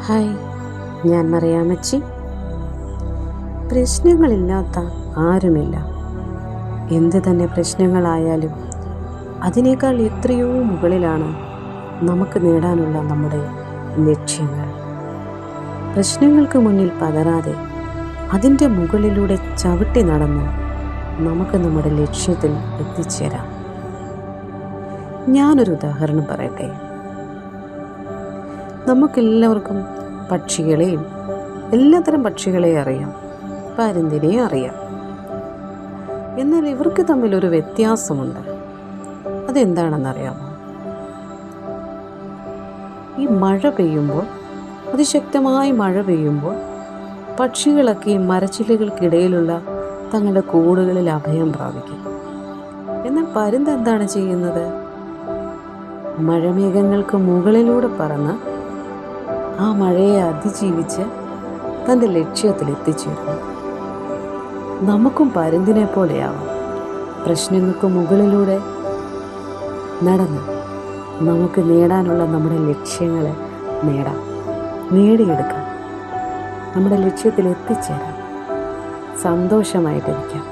Hi, ഞാൻ മറിയാമ്മച്ചി. പ്രശ്നങ്ങളില്ലാത്ത ആരുമില്ല. എന്ത് തന്നെ പ്രശ്നങ്ങളായാലും അതിനേക്കാൾ എത്രയോ മുകളിലാണ് നമുക്ക് നേടാനുള്ള നമ്മുടെ ലക്ഷ്യങ്ങൾ. പ്രശ്നങ്ങൾക്ക് മുന്നിൽ പതറാതെ അതിൻ്റെ മുകളിലൂടെ ചവിട്ടി നടന്ന് നമുക്ക് നമ്മുടെ ലക്ഷ്യത്തിൽ എത്തിച്ചേരാം. ഞാനൊരു ഉദാഹരണം പറയട്ടെ. നമുക്കെല്ലാവർക്കും പക്ഷികളെയും എല്ലാത്തരം പക്ഷികളെയും അറിയാം, പരുന്തിനെയും അറിയാം. എന്നാൽ ഇവർക്ക് തമ്മിലൊരു വ്യത്യാസമുണ്ട്. അതെന്താണെന്നറിയാമോ? ഈ മഴ പെയ്യുമ്പോൾ, അതിശക്തമായി മഴ പെയ്യുമ്പോൾ പക്ഷികളൊക്കെ ഈ മരച്ചില്ലകൾക്കിടയിലുള്ള തങ്ങളുടെ കൂടുകളിൽ അഭയം പ്രാപിക്കും. എന്നാൽ പരുന്ത് എന്താണ് ചെയ്യുന്നത്? മഴമേഘങ്ങൾക്ക് മുകളിലൂടെ പറന്ന് ആ മഴയെ അതിജീവിച്ച് തൻ്റെ ലക്ഷ്യത്തിൽ എത്തിച്ചേരുന്നു. നമുക്കും പരുന്തിനെ പോലെയാവാം. പ്രശ്നങ്ങൾക്ക് മുകളിലൂടെ നടന്ന് നമുക്ക് നേടാനുള്ള നമ്മുടെ ലക്ഷ്യങ്ങളെ നേടിയെടുക്കാം. നമ്മുടെ ലക്ഷ്യത്തിൽ എത്തിച്ചേരാം. സന്തോഷമായിട്ടിരിക്കാം.